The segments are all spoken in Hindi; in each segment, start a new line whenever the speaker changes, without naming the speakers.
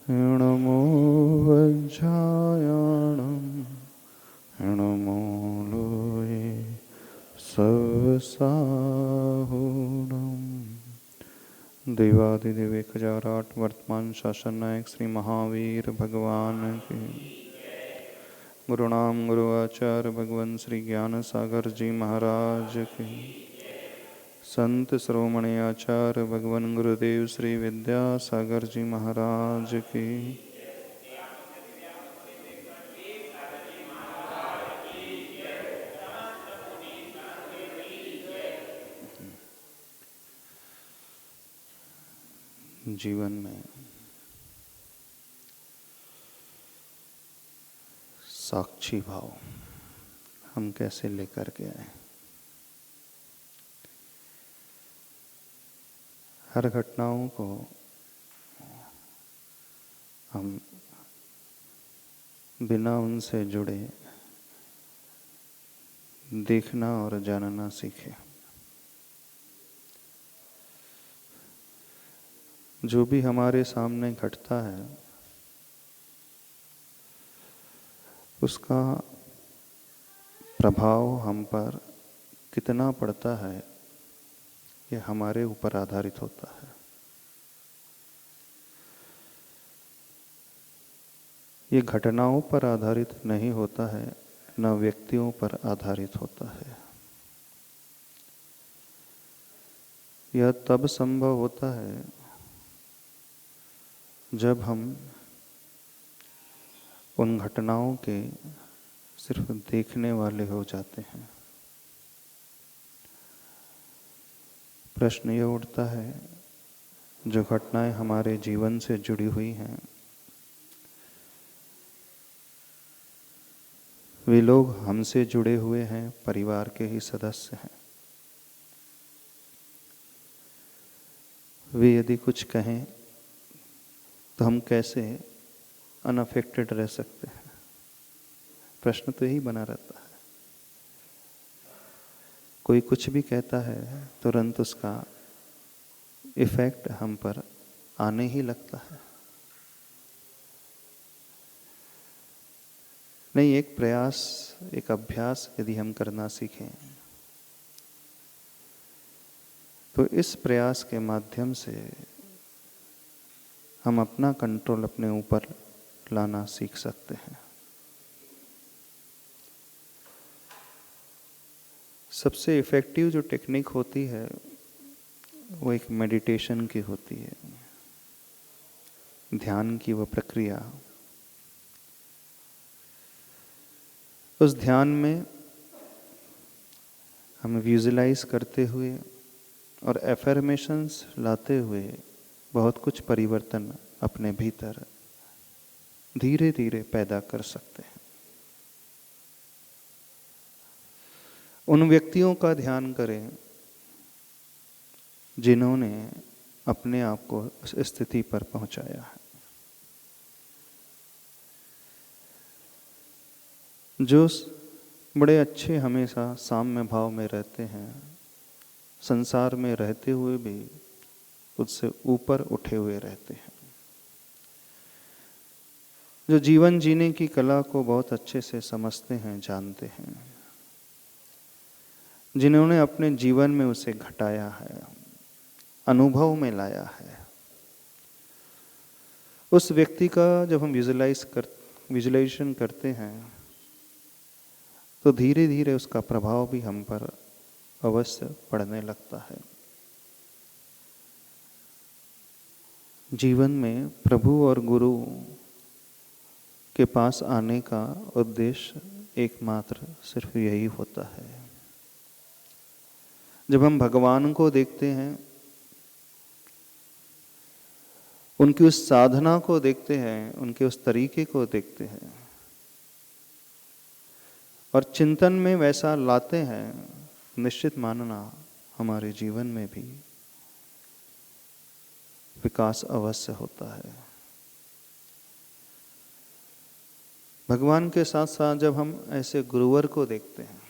नमो वज्रायाणं नमो लोये सर्वसाहुणं। देवादिदेव 1008 वर्तमान शासन नायक श्री महावीर भगवान के। गुरुनाम गुरु आचार्य भगवान श्री ज्ञान सागर जी महाराज के। संत श्रोमणी आचार्य भगवान गुरुदेव श्री विद्यासागर जी महाराज की। जीवन में साक्षी भाव हम कैसे लेकर के आए। हर घटनाओं को हम बिना उनसे जुड़े देखना और जानना सीखें। जो भी हमारे सामने घटता है उसका प्रभाव हम पर कितना पड़ता है ये हमारे ऊपर आधारित होता है। ये घटनाओं पर आधारित नहीं होता है, न व्यक्तियों पर आधारित होता है। यह तब संभव होता है जब हम उन घटनाओं के सिर्फ देखने वाले हो जाते हैं। प्रश्न ये उठता है, जो घटनाएं हमारे जीवन से जुड़ी हुई हैं, वे लोग हमसे जुड़े हुए हैं, परिवार के ही सदस्य हैं। वे यदि कुछ कहें तो हम कैसे अनअफेक्टेड रह सकते हैं? प्रश्न तो यही बना रहता है। कोई कुछ भी कहता है तुरंत उसका इफेक्ट हम पर आने ही लगता है। नहीं, एक प्रयास, एक अभ्यास यदि हम करना सीखें तो इस प्रयास के माध्यम से हम अपना कंट्रोल अपने ऊपर लाना सीख सकते हैं। सबसे इफ़ेक्टिव जो टेक्निक होती है वो एक मेडिटेशन की होती है, ध्यान की वो प्रक्रिया। उस ध्यान में हम विजुलाइज करते हुए और एफर्मेशंस लाते हुए बहुत कुछ परिवर्तन अपने भीतर धीरे धीरे पैदा कर सकते हैं। उन व्यक्तियों का ध्यान करें जिन्होंने अपने आप को उस स्थिति पर पहुंचाया है। जो बड़े अच्छे हमेशा साम्य भाव में रहते हैं, संसार में रहते हुए भी उससे ऊपर उठे हुए रहते हैं। जो जीवन जीने की कला को बहुत अच्छे से समझते हैं, जानते हैं, जिन्होंने अपने जीवन में उसे घटाया है, अनुभव में लाया है, उस व्यक्ति का जब हम विजुलाइजेशन करते हैं तो धीरे धीरे उसका प्रभाव भी हम पर अवश्य पड़ने लगता है। जीवन में प्रभु और गुरु के पास आने का उद्देश्य एकमात्र सिर्फ यही होता है। जब हम भगवान को देखते हैं, उनकी उस साधना को देखते हैं, उनके उस तरीके को देखते हैं और चिंतन में वैसा लाते हैं, निश्चित मानना हमारे जीवन में भी विकास अवश्य होता है। भगवान के साथ साथ जब हम ऐसे गुरुवर को देखते हैं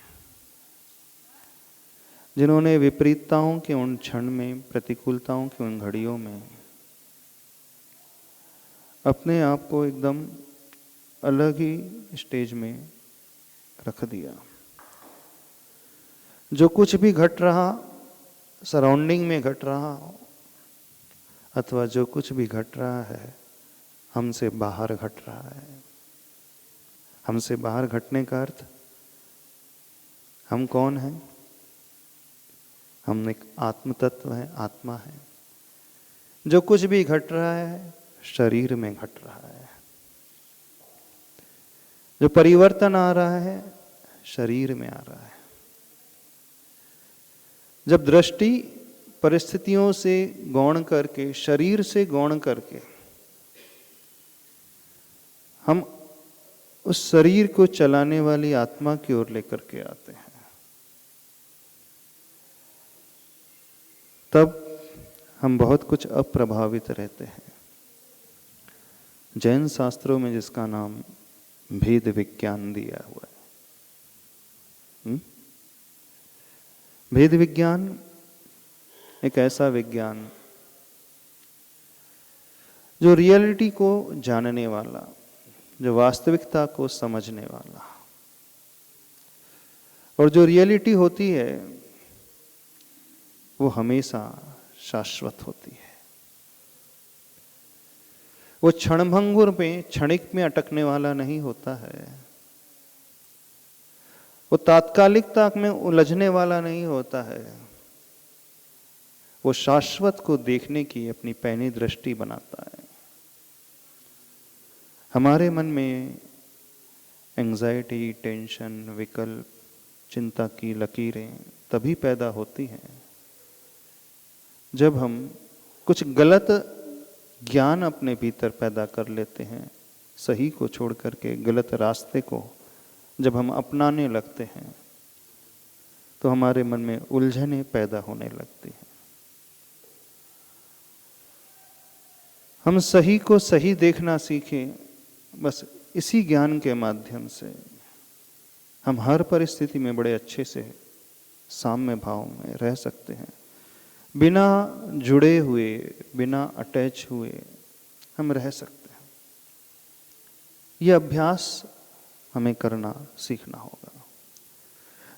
जिन्होंने विपरीतताओं के उन क्षण में, प्रतिकूलताओं की उन घड़ियों में अपने आप को एकदम अलग ही स्टेज में रख दिया। जो कुछ भी घट रहा, सराउंडिंग में घट रहा हो, अथवा जो कुछ भी घट रहा है हमसे बाहर घट रहा है। हमसे बाहर घटने का अर्थ, हम कौन हैं? हम एक आत्म तत्व है, आत्मा है। जो कुछ भी घट रहा है शरीर में घट रहा है। जो परिवर्तन आ रहा है शरीर में आ रहा है। जब दृष्टि परिस्थितियों से गौण करके, शरीर से गौण करके हम उस शरीर को चलाने वाली आत्मा की ओर लेकर के आते हैं, तब हम बहुत कुछ अप्रभावित रहते हैं। जैन शास्त्रों में जिसका नाम भेद विज्ञान दिया हुआ है। भेद विज्ञान एक ऐसा विज्ञान जो रियलिटी को जानने वाला, जो वास्तविकता को समझने वाला, और जो रियलिटी होती है वो हमेशा शाश्वत होती है। वो क्षणभंगुर में, क्षणिक में अटकने वाला नहीं होता है। वो तात्कालिकता में उलझने वाला नहीं होता है। वो शाश्वत को देखने की अपनी पैनी दृष्टि बनाता है। हमारे मन में एंजाइटी, टेंशन, विकल्प, चिंता की लकीरें तभी पैदा होती हैं जब हम कुछ गलत ज्ञान अपने भीतर पैदा कर लेते हैं। सही को छोड़ करके गलत रास्ते को जब हम अपनाने लगते हैं तो हमारे मन में उलझनें पैदा होने लगती हैं। हम सही को सही देखना सीखें। बस इसी ज्ञान के माध्यम से हम हर परिस्थिति में बड़े अच्छे से साम्य भाव में रह सकते हैं। बिना जुड़े हुए, बिना अटैच हुए हम रह सकते हैं। यह अभ्यास हमें करना सीखना होगा।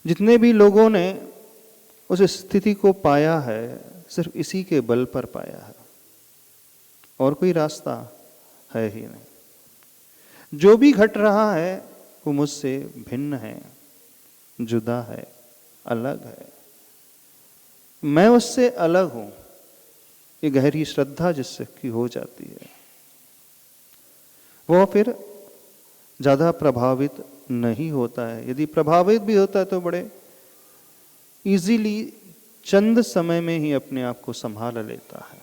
जितने भी लोगों ने उस स्थिति को पाया है सिर्फ इसी के बल पर पाया है, और कोई रास्ता है ही नहीं। जो भी घट रहा है वो मुझसे भिन्न है, जुदा है, अलग है। मैं उससे अलग हूं। ये गहरी श्रद्धा जिससे की हो जाती है वो फिर ज्यादा प्रभावित नहीं होता है। यदि प्रभावित भी होता है तो बड़े इजीली चंद समय में ही अपने आप को संभाल लेता है।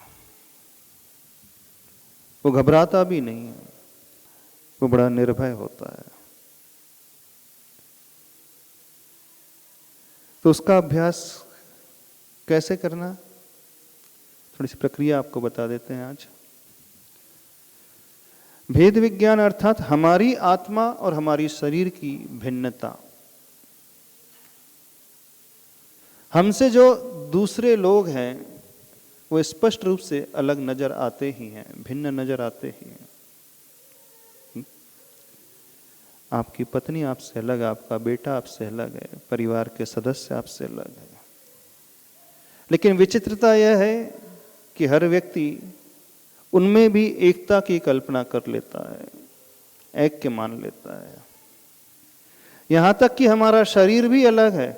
वो घबराता भी नहीं है, वो बड़ा निर्भय होता है। तो उसका अभ्यास कैसे करना, थोड़ी सी प्रक्रिया आपको बता देते हैं आज। भेद विज्ञान अर्थात हमारी आत्मा और हमारी शरीर की भिन्नता। हमसे जो दूसरे लोग हैं वो स्पष्ट रूप से अलग नजर आते ही हैं, भिन्न नजर आते ही हैं। आपकी पत्नी आपसे अलग, आपका बेटा आपसे अलग है, परिवार के सदस्य आपसे अलग है। लेकिन विचित्रता यह है कि हर व्यक्ति उनमें भी एकता की कल्पना कर लेता है, ऐक्य मान लेता है। यहां तक कि हमारा शरीर भी अलग है,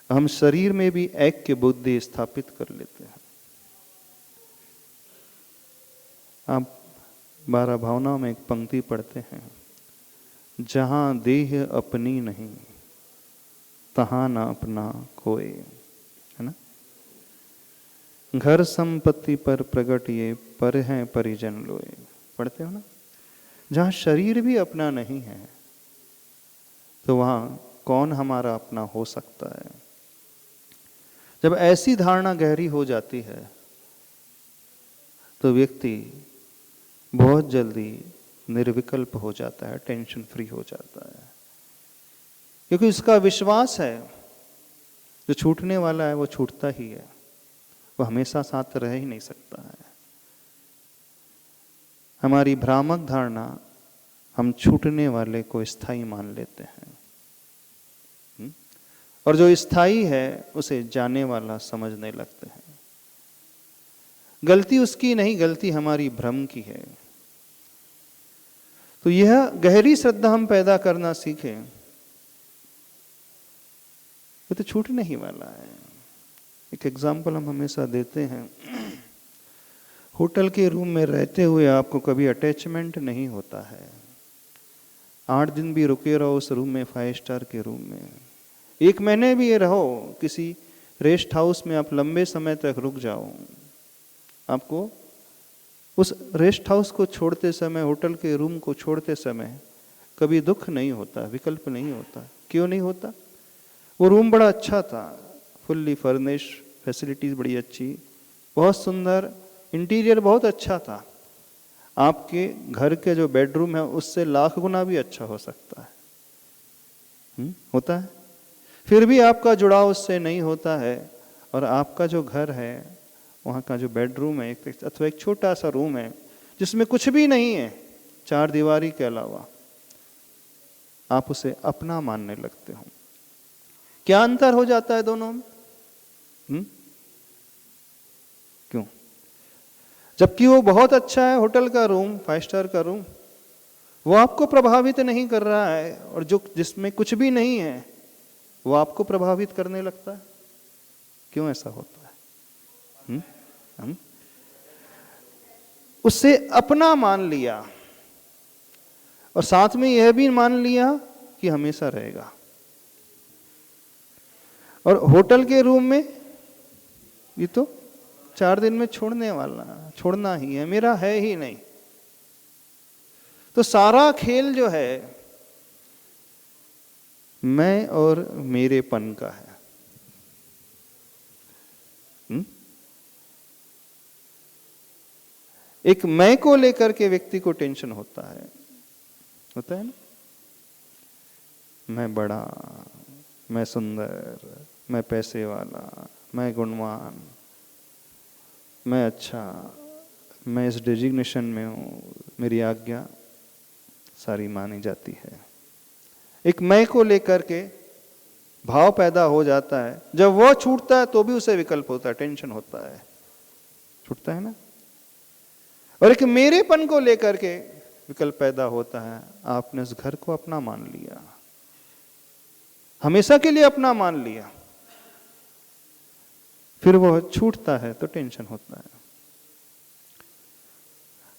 हम शरीर में भी ऐक्य बुद्धि स्थापित कर लेते हैं। आप 12 भावनाओं में एक पंक्ति पढ़ते हैं, जहां देह अपनी नहीं तहां ना अपना कोई, है ना। घर संपत्ति पर प्रगट ये पर हैं परिजन लोए, पढ़ते हो ना। जहां शरीर भी अपना नहीं है तो वहां कौन हमारा अपना हो सकता है। जब ऐसी धारणा गहरी हो जाती है तो व्यक्ति बहुत जल्दी निर्विकल्प हो जाता है, टेंशन फ्री हो जाता है, क्योंकि उसका विश्वास है जो छूटने वाला है वो छूटता ही है, वो हमेशा साथ रह ही नहीं सकता है। हमारी भ्रामक धारणा, हम छूटने वाले को स्थायी मान लेते हैं, और जो स्थायी है उसे जाने वाला समझने लगते हैं। गलती उसकी नहीं, गलती हमारी भ्रम की है। तो यह गहरी श्रद्धा हम पैदा करना सीखें, ये तो छूटने ही वाला है। एक एग्जाम्पल हम हमेशा देते हैं, होटल के रूम में रहते हुए आपको कभी अटैचमेंट नहीं होता है। 8 दिन भी रुके रहो उस रूम में, 5 स्टार के रूम में, 1 महीने भी ये रहो किसी रेस्ट हाउस में, आप लंबे समय तक रुक जाओ, आपको उस रेस्ट हाउस को छोड़ते समय, होटल के रूम को छोड़ते समय कभी दुख नहीं होता, विकल्प नहीं होता। क्यों नहीं होता? वो रूम बड़ा अच्छा था, फुल्ली फर्निश, फैसिलिटीज बड़ी अच्छी, बहुत सुंदर, इंटीरियर बहुत अच्छा था। आपके घर के जो बेडरूम है उससे लाख गुना भी अच्छा हो सकता है, होता है। फिर भी आपका जुड़ाव उससे नहीं होता है, और आपका जो घर है, वहाँ का जो बेडरूम है अथवा एक छोटा सा रूम है जिसमें कुछ भी नहीं है 4 दीवारी के अलावा, आप उसे अपना मानने लगते हो। क्या अंतर हो जाता है दोनों में? क्यों? जबकि वो बहुत अच्छा है, होटल का रूम, 5 स्टार का रूम, वो आपको प्रभावित नहीं कर रहा है, और जो जिसमें कुछ भी नहीं है वो आपको प्रभावित करने लगता है। क्यों ऐसा होता है? उससे अपना मान लिया, और साथ में यह भी मान लिया कि हमेशा रहेगा। और होटल के रूम में ये तो 4 दिन में छोड़ना ही है, मेरा है ही नहीं। तो सारा खेल जो है मैं और मेरेपन का है। एक मैं को लेकर के व्यक्ति को टेंशन होता है ना, मैं बड़ा, मैं सुंदर, मैं पैसे वाला, मैं गुणवान, मैं अच्छा, मैं इस डेजिग्नेशन में हूँ, मेरी आज्ञा सारी मानी जाती है। एक मैं को लेकर के भाव पैदा हो जाता है। जब वो छूटता है तो भी उसे विकल्प होता है, टेंशन होता है, छूटता है ना। और एक मेरेपन को लेकर के विकल्प पैदा होता है, आपने उस घर को अपना मान लिया, हमेशा के लिए अपना मान लिया, फिर वो छूटता है तो टेंशन होता है।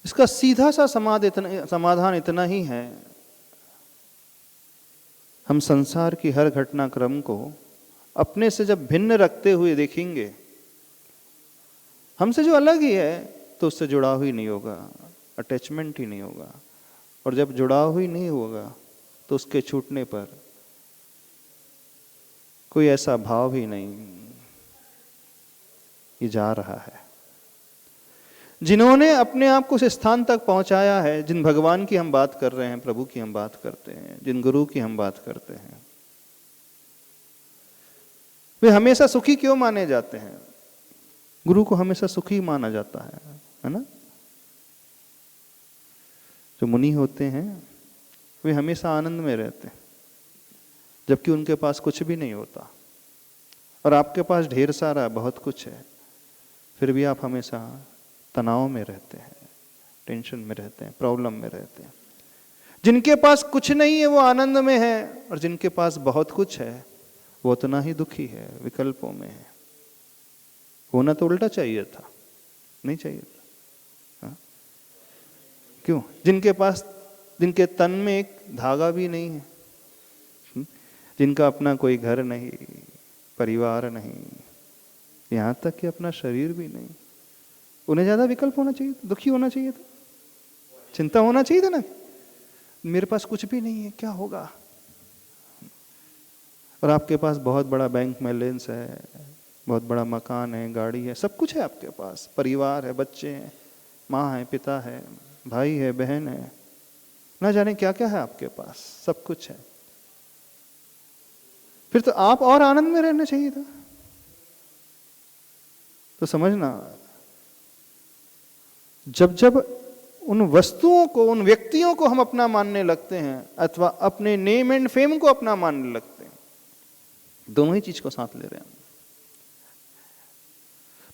इसका सीधा सा समाधान इतना ही है, हम संसार की हर घटनाक्रम को अपने से जब भिन्न रखते हुए देखेंगे, हमसे जो अलग ही है तो उससे जुड़ाव ही नहीं होगा, अटैचमेंट ही नहीं होगा। और जब जुड़ाव ही नहीं होगा तो उसके छूटने पर कोई ऐसा भाव ही नहीं, ये जा रहा है। जिन्होंने अपने आप को उस स्थान तक पहुंचाया है, जिन भगवान की हम बात कर रहे हैं, प्रभु की हम बात करते हैं, जिन गुरु की हम बात करते हैं, वे हमेशा सुखी क्यों माने जाते हैं? गुरु को हमेशा सुखी माना जाता है ना। जो मुनि होते हैं वे हमेशा आनंद में रहते हैं, जबकि उनके पास कुछ भी नहीं होता, और आपके पास ढेर सारा बहुत कुछ है, फिर भी आप हमेशा तनाव में रहते हैं, टेंशन में रहते हैं, प्रॉब्लम में रहते हैं। जिनके पास कुछ नहीं है वो आनंद में है, और जिनके पास बहुत कुछ है वो उतना ही दुखी है, विकल्पों में है। होना तो उल्टा चाहिए था, नहीं चाहिए था। हाँ? क्यों? जिनके तन में एक धागा भी नहीं है, जिनका अपना कोई घर नहीं, परिवार नहीं, यहां तक कि अपना शरीर भी नहीं, उन्हें ज्यादा विकल्प होना चाहिए था, दुखी होना चाहिए था, चिंता होना चाहिए था ना, मेरे पास कुछ भी नहीं है, क्या होगा। और आपके पास बहुत बड़ा बैंक बैलेंस है, बहुत बड़ा मकान है, गाड़ी है, सब कुछ है आपके पास, परिवार है, बच्चे हैं, माँ है, पिता है, भाई है, बहन है, ना जाने क्या क्या है आपके पास, सब कुछ है। फिर तो आप और आनंद में रहना चाहिए था। तो समझना, जब जब उन वस्तुओं को, उन व्यक्तियों को हम अपना मानने लगते हैं अथवा अपने नेम एंड फेम को अपना मानने लगते हैं। दोनों ही चीज को साथ ले रहे हैं।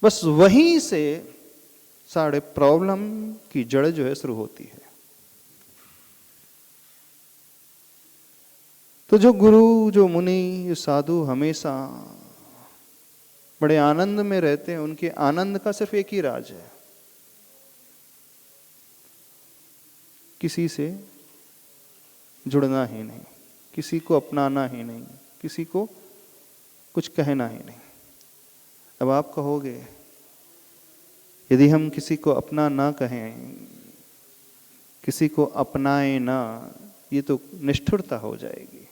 बस वहीं से सारे प्रॉब्लम की जड़ जो है शुरू होती है। तो जो गुरु, जो मुनि, जो साधु हमेशा बड़े आनंद में रहते हैं, उनके आनंद का सिर्फ एक ही राज है, किसी से जुड़ना ही नहीं, किसी को अपनाना ही नहीं, किसी को कुछ कहना ही नहीं। अब आप कहोगे यदि हम किसी को अपना ना कहें, किसी को अपनाएं ना, ये तो निष्ठुरता हो जाएगी।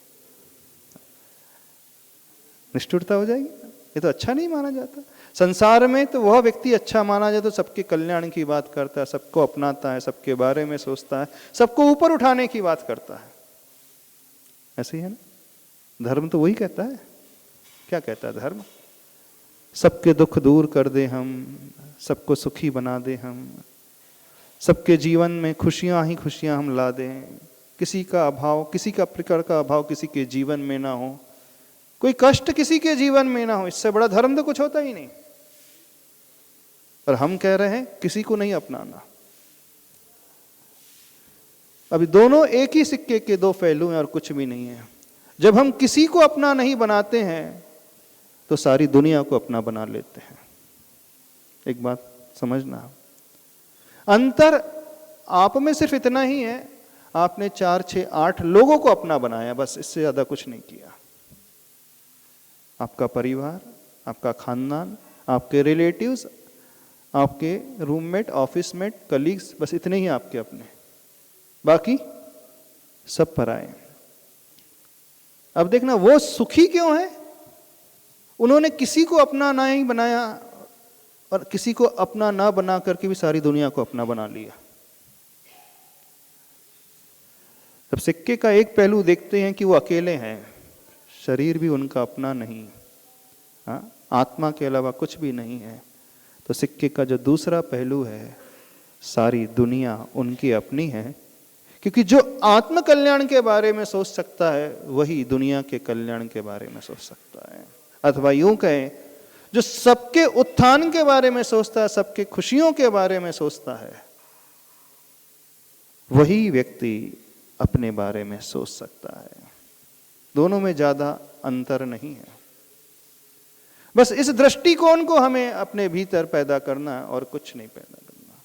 निष्ठुरता हो जाएगी, ये तो अच्छा नहीं माना जाता। संसार में तो वह व्यक्ति अच्छा माना जाए तो सबके कल्याण की बात करता है, सबको अपनाता है, सबके बारे में सोचता है, सबको ऊपर उठाने की बात करता है। ऐसे ही है ना? धर्म तो वही कहता है। क्या कहता है धर्म? सबके दुख दूर कर दे हम, सबको सुखी बना दे हम, सबके जीवन में खुशियां ही खुशियां हम ला दें, किसी का अभाव, किसी का प्रकार का अभाव किसी के जीवन में ना हो, कोई कष्ट किसी के जीवन में ना हो। इससे बड़ा धर्म तो कुछ होता ही नहीं। पर हम कह रहे हैं किसी को नहीं अपनाना। अभी दोनों एक ही सिक्के के दो पहलू हैं और कुछ भी नहीं है। जब हम किसी को अपना नहीं बनाते हैं तो सारी दुनिया को अपना बना लेते हैं। एक बात समझना, अंतर आप में सिर्फ इतना ही है, आपने 4, 6, 8 लोगों को अपना बनाया, बस, इससे ज्यादा कुछ नहीं किया। आपका परिवार, आपका खानदान, आपके रिलेटिव्स, आपके रूममेट, ऑफिस मेट, कलीग्स, बस इतने ही आपके अपने, बाकी सब पराए। अब देखना वो सुखी क्यों है? उन्होंने किसी को अपना ना ही बनाया और किसी को अपना ना बना करके भी सारी दुनिया को अपना बना लिया। अब सिक्के का एक पहलू देखते हैं कि वो अकेले हैं, शरीर भी उनका अपना नहीं, आत्मा के अलावा कुछ भी नहीं है। तो सिक्के का जो दूसरा पहलू है, सारी दुनिया उनकी अपनी है, क्योंकि जो आत्म कल्याण के बारे में सोच सकता है वही दुनिया के कल्याण के बारे में सोच सकता है। अथवा यूं कहें, जो सबके उत्थान के बारे में सोचता है, सबके खुशियों के बारे में सोचता है, वही व्यक्ति अपने बारे में सोच सकता है। दोनों में ज्यादा अंतर नहीं है। बस इस दृष्टिकोण को हमें अपने भीतर पैदा करना है और कुछ नहीं पैदा करना।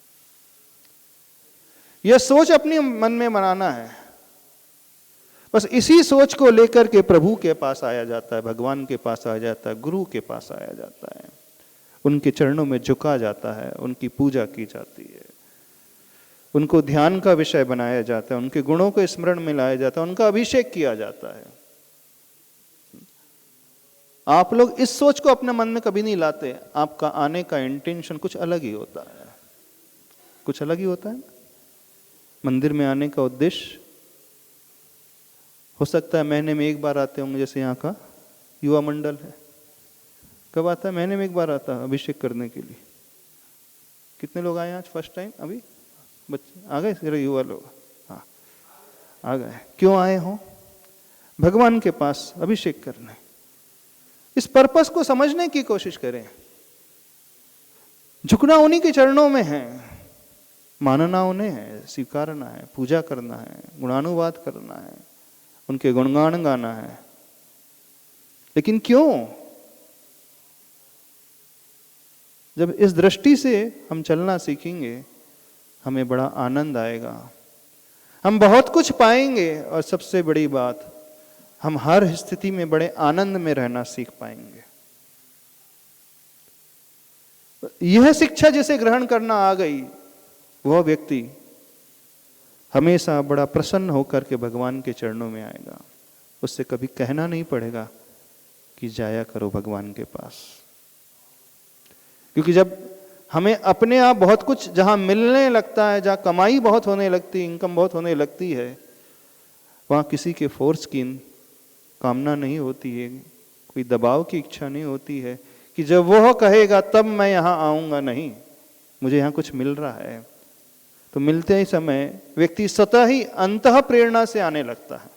यह सोच अपने मन में बनाना है। बस इसी सोच को लेकर के प्रभु के पास आया जाता है, भगवान के पास आया जाता है, गुरु के पास आया जाता है, उनके चरणों में झुका जाता है, उनकी पूजा की जाती है, उनको ध्यान का विषय बनाया जाता है, उनके गुणों को स्मरण में लाया जाता है, उनका अभिषेक किया जाता है। आप लोग इस सोच को अपने मन में कभी नहीं लाते। आपका आने का इंटेंशन कुछ अलग ही होता है, कुछ अलग ही होता है। मंदिर में आने का उद्देश्य हो सकता है महीने में एक बार आते होंगे, जैसे यहाँ का युवा मंडल है, कब आता है? महीने में एक बार आता है अभिषेक करने के लिए। कितने लोग आए आज फर्स्ट टाइम? अभी बच्चे आ गए, सिर्फ युवा लोग? हाँ, आ गए। क्यों आए हो? भगवान के पास अभिषेक करने। इस पर्पस को समझने की कोशिश करें। झुकना उन्हीं के चरणों में है, मानना उन्हें है, स्वीकारना है, पूजा करना है, गुणानुवाद करना है, उनके गुणगान गाना है। लेकिन क्यों? जब इस दृष्टि से हम चलना सीखेंगे, हमें बड़ा आनंद आएगा, हम बहुत कुछ पाएंगे, और सबसे बड़ी बात, हम हर स्थिति में बड़े आनंद में रहना सीख पाएंगे। यह शिक्षा जिसे ग्रहण करना आ गई, वह व्यक्ति हमेशा बड़ा प्रसन्न होकर के भगवान के चरणों में आएगा। उससे कभी कहना नहीं पड़ेगा कि जाया करो भगवान के पास। क्योंकि जब हमें अपने आप बहुत कुछ जहां मिलने लगता है, जहां कमाई बहुत होने लगती है, इनकम बहुत होने लगती है, वहां किसी के फोर्स की कामना नहीं होती है, कोई दबाव की इच्छा नहीं होती है कि जब वह कहेगा तब मैं यहां आऊंगा। नहीं, मुझे यहां कुछ मिल रहा है तो मिलते ही समय व्यक्ति स्वतः ही अंतः प्रेरणा से आने लगता है।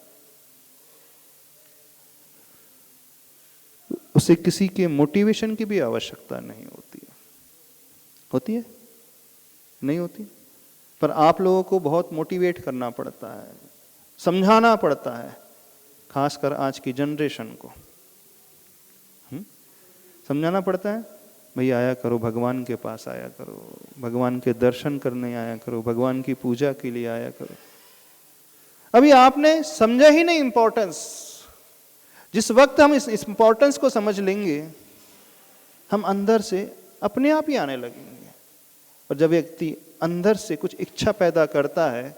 उसे किसी के मोटिवेशन की भी आवश्यकता नहीं होती है। होती है? नहीं होती। पर आप लोगों को बहुत मोटिवेट करना पड़ता है, समझाना पड़ता है, खासकर आज की जनरेशन को समझाना पड़ता है, भाई आया करो, भगवान के पास आया करो, भगवान के दर्शन करने आया करो, भगवान की पूजा के लिए आया करो। अभी आपने समझा ही नहीं इंपॉर्टेंस। जिस वक्त हम इस इंपॉर्टेंस को समझ लेंगे, हम अंदर से अपने आप ही आने लगेंगे। और जब व्यक्ति अंदर से कुछ इच्छा पैदा करता है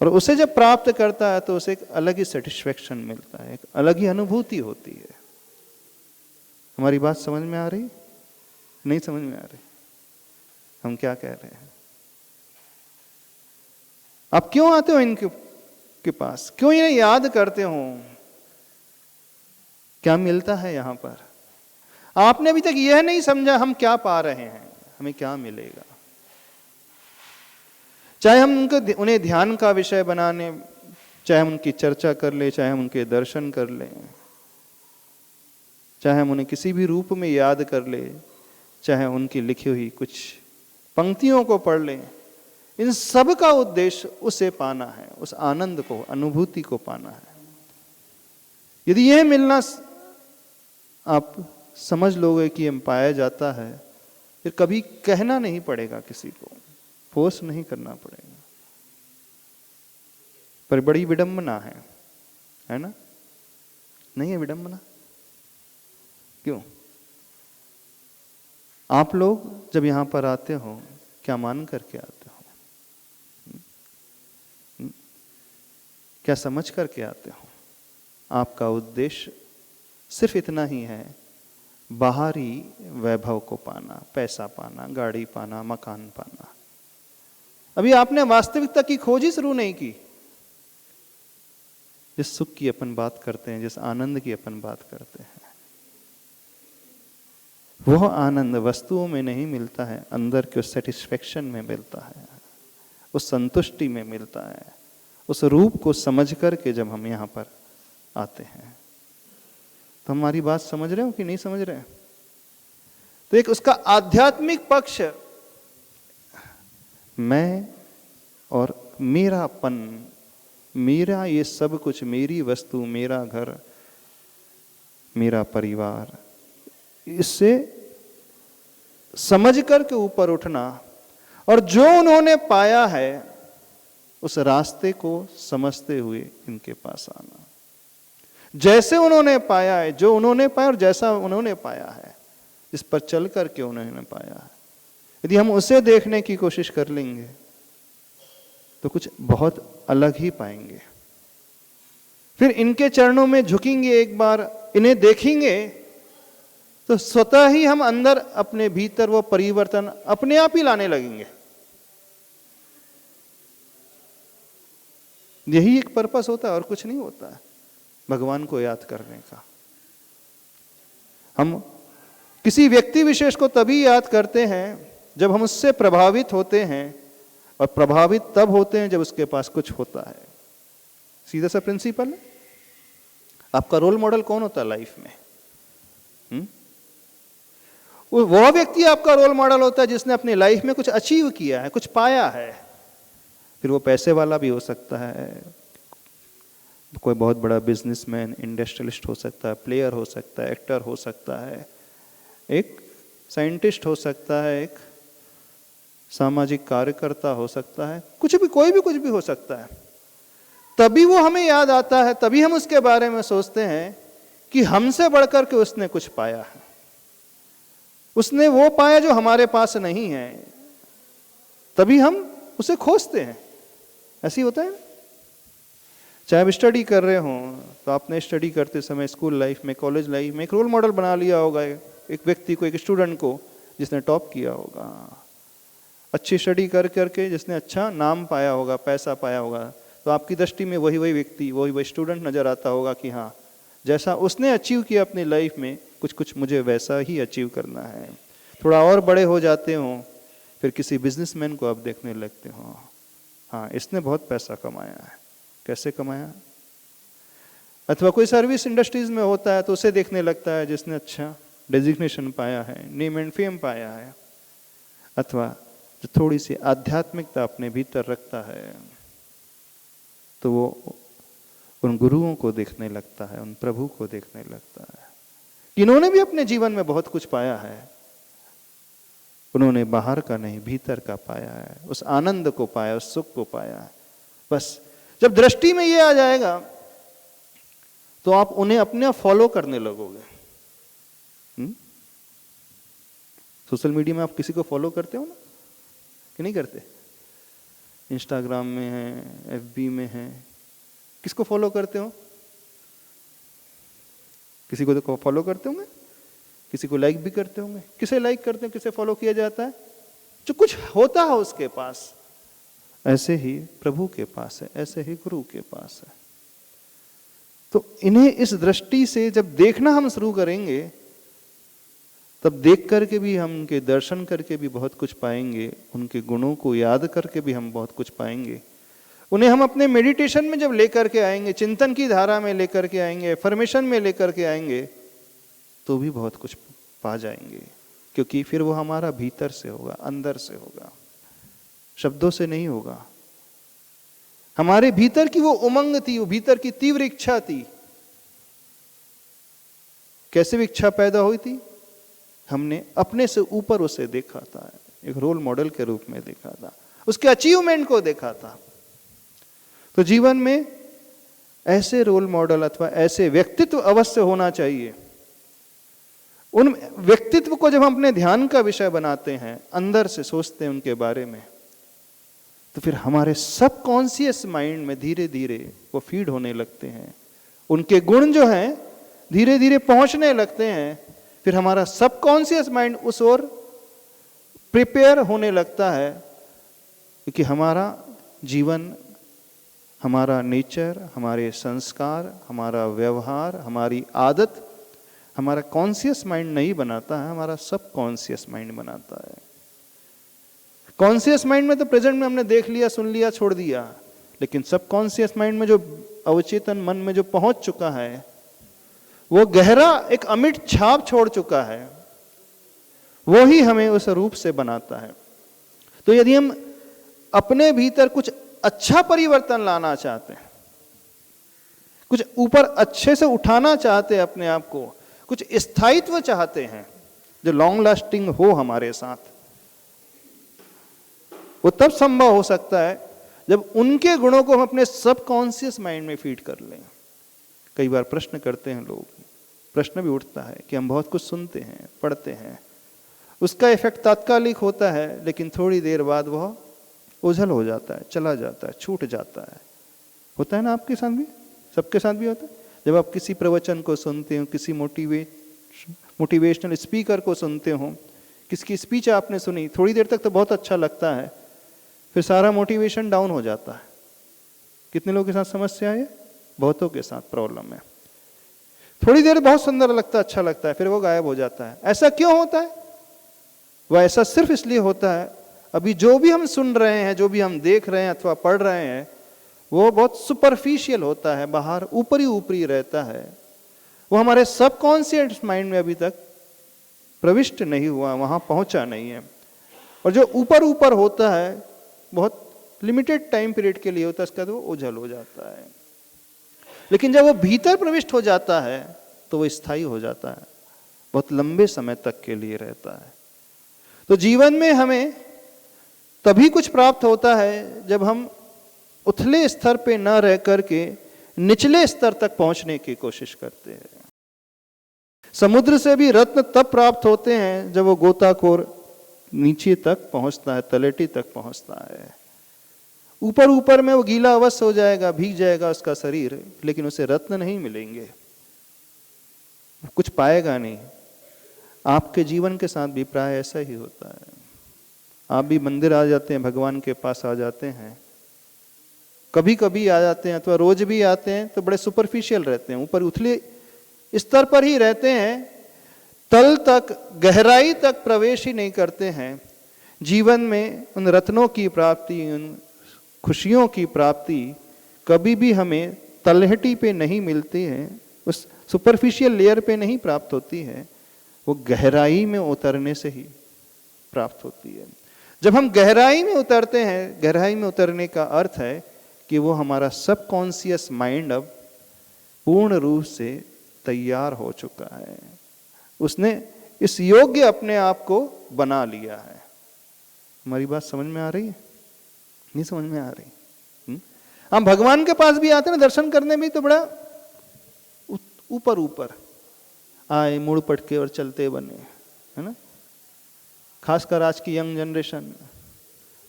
और उसे जब प्राप्त करता है तो उसे एक अलग ही सेटिस्फेक्शन मिलता है, एक अलग ही अनुभूति होती है। हमारी बात समझ में आ रही? नहीं समझ में आ रही? हम क्या कह रहे हैं? आप क्यों आते हो इनके पास? क्यों इन्हें याद करते हो? क्या मिलता है यहां पर? आपने अभी तक यह नहीं समझा हम क्या पा रहे हैं, हमें क्या मिलेगा। चाहे हम उन्हें ध्यान का विषय बनाने, चाहे हम उनकी चर्चा कर ले, चाहे हम उनके दर्शन कर लें, चाहे हम उन्हें किसी भी रूप में याद कर ले, चाहे उनकी लिखी हुई कुछ पंक्तियों को पढ़ लें, इन सब का उद्देश्य उसे पाना है, उस आनंद को, अनुभूति को पाना है। यदि यह मिलना आप समझ लोगे कि यह पाया जाता है, फिर कभी कहना नहीं पड़ेगा, किसी को फोर्स नहीं करना पड़ेगा। पर बड़ी विडंबना है ना? नहीं है विडंबना? क्यों? आप लोग जब यहां पर आते हो, क्या मान करके आते हो? क्या समझ करके आते हो? आपका उद्देश्य सिर्फ इतना ही है, बाहरी वैभव को पाना, पैसा पाना, गाड़ी पाना, मकान पाना। अभी आपने वास्तविकता की खोज ही शुरू नहीं की। जिस सुख की अपन बात करते हैं, जिस आनंद की अपन बात करते हैं, वह आनंद वस्तुओं में नहीं मिलता है, अंदर के उस सेटिस्फेक्शन में मिलता है, उस संतुष्टि में मिलता है, उस रूप को समझ करके जब हम यहां पर आते हैं। तो हमारी बात समझ रहे हो कि नहीं समझ रहे? तो एक उसका आध्यात्मिक पक्ष, मैं और मेरापन, मेरा ये सब कुछ, मेरी वस्तु, मेरा घर, मेरा परिवार, इससे समझ करके ऊपर उठना और जो उन्होंने पाया है उस रास्ते को समझते हुए इनके पास आना। जैसे उन्होंने पाया है, जो उन्होंने पाया और जैसा उन्होंने पाया है, इस पर चल करके उन्होंने पाया है, यदि हम उसे देखने की कोशिश कर लेंगे तो कुछ बहुत अलग ही पाएंगे। फिर इनके चरणों में झुकेंगे, एक बार इन्हें देखेंगे तो स्वतः ही हम अंदर अपने भीतर वो परिवर्तन अपने आप ही लाने लगेंगे। यही एक पर्पस होता है और कुछ नहीं होता है भगवान को याद करने का। हम किसी व्यक्ति विशेष को तभी याद करते हैं जब हम उससे प्रभावित होते हैं, और प्रभावित तब होते हैं जब उसके पास कुछ होता है। सीधा सा प्रिंसिपल है। आपका रोल मॉडल कौन होता है लाइफ में? वह व्यक्ति आपका रोल मॉडल होता है जिसने अपनी लाइफ में कुछ अचीव किया है, कुछ पाया है। फिर वो पैसे वाला भी हो सकता है, कोई बहुत बड़ा बिजनेसमैन, इंडस्ट्रियलिस्ट हो सकता है, प्लेयर हो सकता है, एक्टर हो सकता है, एक साइंटिस्ट हो सकता है, एक सामाजिक कार्यकर्ता हो सकता है, कुछ भी, कोई भी कुछ भी हो सकता है। तभी वो हमें याद आता है, तभी हम उसके बारे में सोचते हैं कि हमसे बढ़कर के उसने कुछ पाया है, उसने वो पाया जो हमारे पास नहीं है, तभी हम उसे खोजते हैं। ऐसे ही होता है। चाहे आप स्टडी कर रहे हो तो आपने स्टडी करते समय स्कूल लाइफ में, कॉलेज लाइफ में एक रोल मॉडल बना लिया होगा, एक व्यक्ति को, एक स्टूडेंट को जिसने टॉप किया होगा, अच्छी स्टडी कर करके जिसने अच्छा नाम पाया होगा, पैसा पाया होगा, तो आपकी दृष्टि में वही व्यक्ति, वही स्टूडेंट नजर आता होगा कि हाँ, जैसा उसने अचीव किया अपनी लाइफ में, कुछ मुझे वैसा ही अचीव करना है। थोड़ा और बड़े हो जाते हो, फिर किसी बिजनेसमैन को आप देखने लगते हो, हाँ इसने बहुत पैसा कमाया है, कैसे कमाया। अथवा कोई सर्विस इंडस्ट्रीज में होता है तो उसे देखने लगता है जिसने अच्छा डेजिग्नेशन पाया है, नेम एंड फेम पाया है। अथवा जो थोड़ी सी आध्यात्मिकता अपने भीतर रखता है तो वो उन गुरुओं को देखने लगता है, उन प्रभु को देखने लगता है। इन्होंने भी अपने जीवन में बहुत कुछ पाया है, उन्होंने बाहर का नहीं भीतर का पाया है, उस आनंद को पाया, उस सुख को पाया है। बस जब दृष्टि में ये आ जाएगा तो आप उन्हें अपने आप फॉलो करने लगोगे। सोशल मीडिया में आप किसी को फॉलो करते हो ना कि नहीं करते? इंस्टाग्राम में है, एफबी में है, किसको फॉलो करते हो? किसी को तो फॉलो करते होंगे, किसी को लाइक भी करते होंगे। किसे लाइक करते हो, किसे फॉलो किया जाता है? जो कुछ होता है उसके पास। ऐसे ही प्रभु के पास है, ऐसे ही गुरु के पास है। तो इन्हें इस दृष्टि से जब देखना हम शुरू करेंगे तब देख करके भी हम उनके दर्शन करके भी बहुत कुछ पाएंगे, उनके गुणों को याद करके भी हम बहुत कुछ पाएंगे। उन्हें हम अपने मेडिटेशन में जब लेकर के आएंगे, चिंतन की धारा में लेकर के आएंगे, एफर्मेशन में लेकर के आएंगे तो भी बहुत कुछ पा जाएंगे, क्योंकि फिर वो हमारा भीतर से होगा, अंदर से होगा, शब्दों से नहीं होगा। हमारे भीतर की वो उमंग थी, वो भीतर की तीव्र इच्छा थी। कैसे भी इच्छा पैदा हुई थी? हमने अपने से ऊपर उसे देखा था, एक रोल मॉडल के रूप में देखा था, उसके अचीवमेंट को देखा था। तो जीवन में ऐसे रोल मॉडल अथवा ऐसे व्यक्तित्व अवश्य होना चाहिए। उन व्यक्तित्व को जब हम अपने ध्यान का विषय बनाते हैं, अंदर से सोचते हैं उनके बारे में, तो फिर हमारे सबकॉन्शियस माइंड में धीरे धीरे वो फीड होने लगते हैं। उनके गुण जो हैं धीरे धीरे पहुंचने लगते हैं। फिर हमारा सबकॉन्शियस माइंड उस ओर प्रिपेयर होने लगता है, क्योंकि हमारा जीवन, हमारा नेचर, हमारे संस्कार, हमारा व्यवहार, हमारी आदत हमारा कॉन्शियस माइंड नहीं बनाता है, हमारा सबकॉन्शियस माइंड बनाता है। कॉन्शियस माइंड में तो प्रेजेंट में हमने देख लिया, सुन लिया, छोड़ दिया, लेकिन सबकॉन्शियस माइंड में जो अवचेतन मन में जो पहुंच चुका है वो गहरा एक अमिट छाप छोड़ चुका है, वो ही हमें उस रूप से बनाता है। तो यदि हम अपने भीतर कुछ अच्छा परिवर्तन लाना चाहते हैं, कुछ ऊपर अच्छे से उठाना चाहते हैं अपने आप को, कुछ स्थायित्व चाहते हैं जो लॉन्ग लास्टिंग हो हमारे साथ, वो तब संभव हो सकता है जब उनके गुणों को हम अपने सबकॉन्शियस माइंड में फीड कर लें। कई बार प्रश्न करते हैं लोग, प्रश्न भी उठता है कि हम बहुत कुछ सुनते हैं, पढ़ते हैं, उसका इफेक्ट तात्कालिक होता है, लेकिन थोड़ी देर बाद वह ओझल हो जाता है, चला जाता है, छूट जाता है। होता है ना आपके साथ भी, सबके साथ भी होता है। जब आप किसी प्रवचन को सुनते हो, किसी मोटिवेशनल स्पीकर को सुनते हो, किसकी स्पीच आपने सुनी, थोड़ी देर तक तो बहुत अच्छा लगता है, फिर सारा मोटिवेशन डाउन हो जाता है। कितने लोगों के साथ समस्या है? बहुतों के साथ प्रॉब्लम है। थोड़ी देर बहुत सुंदर लगता है, अच्छा लगता है, फिर वो गायब हो जाता है। ऐसा क्यों होता है? वह ऐसा सिर्फ इसलिए होता है, अभी जो भी हम सुन रहे हैं, जो भी हम देख रहे हैं अथवा पढ़ रहे हैं, वो बहुत सुपरफिशियल होता है, बाहर ऊपरी ऊपरी रहता है, वो हमारे सबकॉन्शियस माइंड में अभी तक प्रविष्ट नहीं हुआ, वहां पहुंचा नहीं है। और जो ऊपर ऊपर होता है बहुत लिमिटेड टाइम पीरियड के लिए होता है, इसका तो वो ओझल हो जाता है। लेकिन जब वो भीतर प्रविष्ट हो जाता है तो वो स्थायी हो जाता है, बहुत लंबे समय तक के लिए रहता है। तो जीवन में हमें तभी कुछ प्राप्त होता है जब हम उथले स्तर पे न रह करके निचले स्तर तक पहुंचने की कोशिश करते हैं। समुद्र से भी रत्न तब प्राप्त होते हैं जब वो गोताखोर नीचे तक पहुंचता है, तलेटी तक पहुंचता है। ऊपर ऊपर में वो गीला अवश्य हो जाएगा, भीग जाएगा उसका शरीर, लेकिन उसे रत्न नहीं मिलेंगे, कुछ पाएगा नहीं। आपके जीवन के साथ भी प्राय ऐसा ही होता है। आप भी मंदिर आ जाते हैं, भगवान के पास आ जाते हैं, कभी कभी आ जाते हैं अथवा रोज भी आते हैं, तो बड़े सुपरफिशियल रहते हैं, ऊपर उथले स्तर पर ही रहते हैं, तल तक, गहराई तक प्रवेश ही नहीं करते हैं, जीवन में उन रत्नों की प्राप्ति, उन खुशियों की प्राप्ति कभी भी हमें तलहटी पे नहीं मिलती है, उस सुपरफिशियल लेयर पे नहीं प्राप्त होती है, वो गहराई में उतरने से ही प्राप्त होती है। जब हम गहराई में उतरते हैं, गहराई में उतरने का अर्थ है कि वो हमारा सबकॉन्शियस माइंड अब पूर्ण रूप से तैयार हो चुका है, उसने इस योग्य अपने आप को बना लिया है। हमारी बात समझ में आ रही है? नहीं समझ में आ रही? हम भगवान के पास भी आते हैं ना दर्शन करने में, तो बड़ा ऊपर ऊपर आए, मुड़ पटके और चलते बने, है ना। खासकर आज की यंग जनरेशन,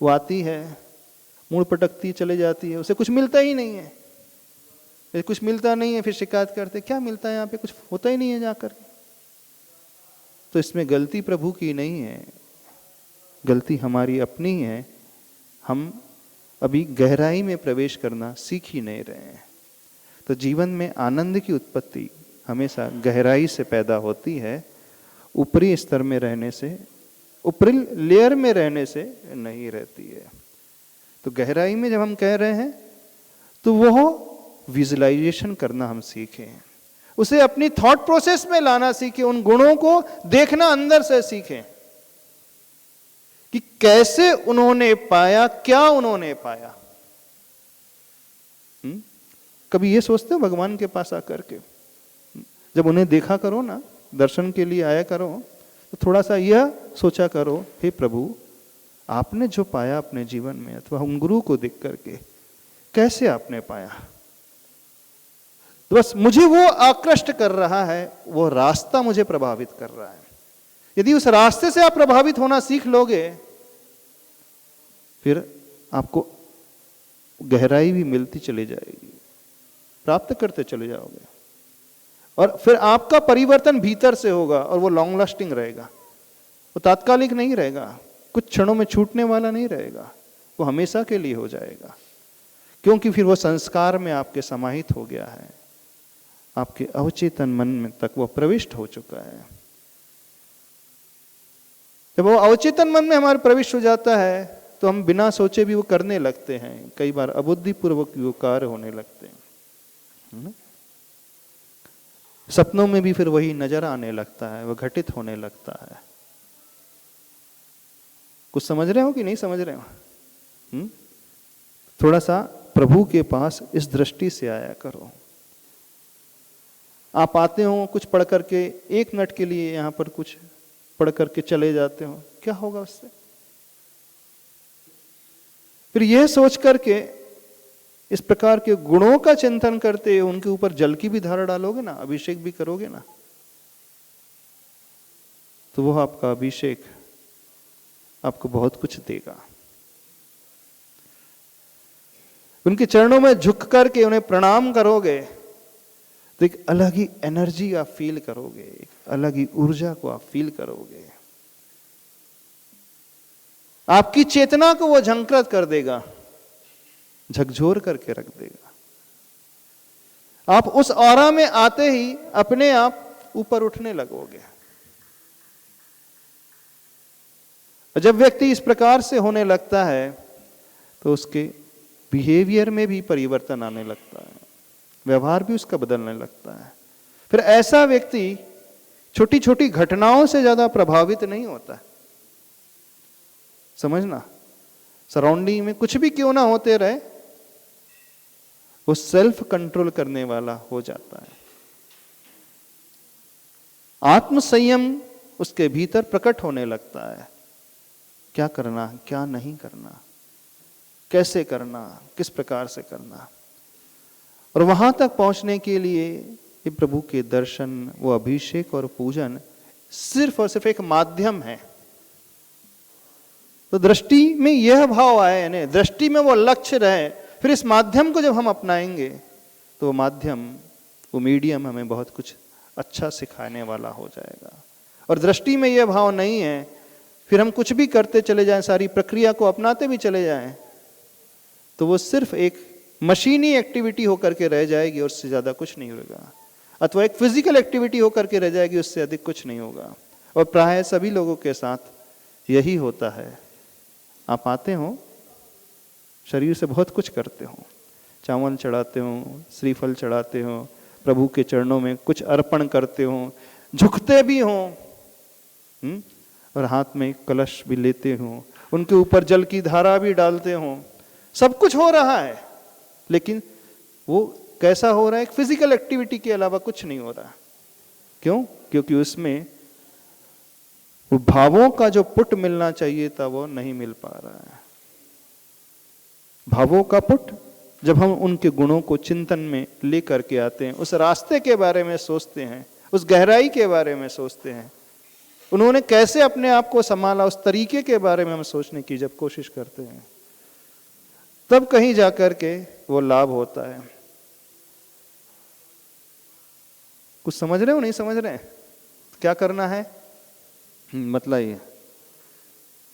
वो आती है, मुड़ पटकती चले जाती है, उसे कुछ मिलता ही नहीं है। कुछ मिलता नहीं है, फिर शिकायत करते, क्या मिलता है यहाँ पे, कुछ होता ही नहीं है जाकर। तो इसमें गलती प्रभु की नहीं है, गलती हमारी अपनी है। हम अभी गहराई में प्रवेश करना सीख ही नहीं रहे हैं। तो जीवन में आनंद की उत्पत्ति हमेशा गहराई से पैदा होती है, ऊपरी स्तर में रहने से, ऊपरी लेयर में रहने से नहीं रहती है। तो गहराई में जब हम कह रहे हैं तो वो विजुअलाइजेशन करना हम सीखें, उसे अपनी थॉट प्रोसेस में लाना सीखें, उन गुणों को देखना अंदर से सीखें कि कैसे उन्होंने पाया, क्या उन्होंने पाया। कभी ये सोचते हो भगवान के पास आकर के, जब उन्हें देखा करो ना, दर्शन के लिए आया करो, तो थोड़ा सा यह सोचा करो, हे प्रभु आपने जो पाया अपने जीवन में, अथवा उन गुरु को देख करके कैसे आपने पाया। तो बस मुझे वो आकृष्ट कर रहा है, वो रास्ता मुझे प्रभावित कर रहा है। यदि उस रास्ते से आप प्रभावित होना सीख लोगे, फिर आपको गहराई भी मिलती चली जाएगी, प्राप्त करते चले जाओगे, और फिर आपका परिवर्तन भीतर से होगा, और वो लॉन्ग लास्टिंग रहेगा, वो तात्कालिक नहीं रहेगा, कुछ क्षणों में छूटने वाला नहीं रहेगा, वो हमेशा के लिए हो जाएगा। क्योंकि फिर वो संस्कार में आपके समाहित हो गया है, आपके अवचेतन मन में तक वो प्रविष्ट हो चुका है। जब वो अवचेतन मन में हमारे प्रविष्ट हो जाता है, तो हम बिना सोचे भी वो करने लगते हैं, कई बार अबुद्धिपूर्वक वो कार्य होने लगते हैं। सपनों में भी फिर वही नजर आने लगता है, वो घटित होने लगता है। कुछ समझ रहे हो कि नहीं समझ रहे हो? थोड़ा सा प्रभु के पास इस दृष्टि से आया करो। आप आते हो कुछ पढ़ करके, 1 मिनट के लिए यहाँ पर कुछ पढ़ करके चले जाते हो, क्या होगा उससे? फिर यह सोच करके इस प्रकार के गुणों का चिंतन करते, उनके ऊपर जल की भी धारा डालोगे ना, अभिषेक भी करोगे ना, तो वह आपका अभिषेक आपको बहुत कुछ देगा। उनके चरणों में झुक करके उन्हें प्रणाम करोगे, तो एक अलग ही एनर्जी आप फील करोगे, एक अलग ही ऊर्जा को आप फील करोगे। आपकी चेतना को वो झंकृत कर देगा, झकझोर करके रख देगा। आप उस ऑरा में आते ही अपने आप ऊपर उठने लगोगे। जब व्यक्ति इस प्रकार से होने लगता है, तो उसके बिहेवियर में भी परिवर्तन आने लगता है, व्यवहार भी उसका बदलने लगता है। फिर ऐसा व्यक्ति छोटी छोटी घटनाओं से ज्यादा प्रभावित नहीं होता। समझना, सराउंडिंग में कुछ भी क्यों ना होते रहे, वो सेल्फ कंट्रोल करने वाला हो जाता है। आत्म संयम उसके भीतर प्रकट होने लगता है। क्या करना, क्या नहीं करना, कैसे करना, किस प्रकार से करना। और वहां तक पहुंचने के लिए ये प्रभु के दर्शन, वो अभिषेक और पूजन सिर्फ और सिर्फ एक माध्यम है। तो दृष्टि में यह भाव आए, यानी दृष्टि में वो लक्ष्य रहे, फिर इस माध्यम को जब हम अपनाएंगे, तो माध्यम, वो मीडियम हमें बहुत कुछ अच्छा सिखाने वाला हो जाएगा। और दृष्टि में यह भाव नहीं है, फिर हम कुछ भी करते चले जाएं, सारी प्रक्रिया को अपनाते भी चले जाएं, तो वो सिर्फ एक मशीनी एक्टिविटी होकर के रह जाएगी, और उससे ज्यादा कुछ नहीं होगा। अथवा एक फिजिकल एक्टिविटी होकर के रह जाएगी, उससे अधिक कुछ नहीं होगा। और प्राय सभी लोगों के साथ यही होता है आप आते हो, शरीर से बहुत कुछ करते हो, चावल चढ़ाते हो, श्रीफल चढ़ाते हो, प्रभु के चरणों में कुछ अर्पण करते हो, झुकते भी हो, और हाथ में कलश भी लेते हो, उनके ऊपर जल की धारा भी डालते हो, सब कुछ हो रहा है, लेकिन वो कैसा हो रहा है? एक फिजिकल एक्टिविटी के अलावा कुछ नहीं हो रहा। क्यों? क्योंकि उसमें वो भावों का जो पुट मिलना चाहिए था वो नहीं मिल पा रहा है। भावों का पुट, जब हम उनके गुणों को चिंतन में लेकर के आते हैं, उस रास्ते के बारे में सोचते हैं, उस गहराई के बारे में सोचते हैं, उन्होंने कैसे अपने आप को संभाला, उस तरीके के बारे में हम सोचने की जब कोशिश करते हैं, तब कहीं जाकर के वो लाभ होता है। कुछ समझ रहे हो? नहीं समझ रहे? क्या करना है? मतलब ये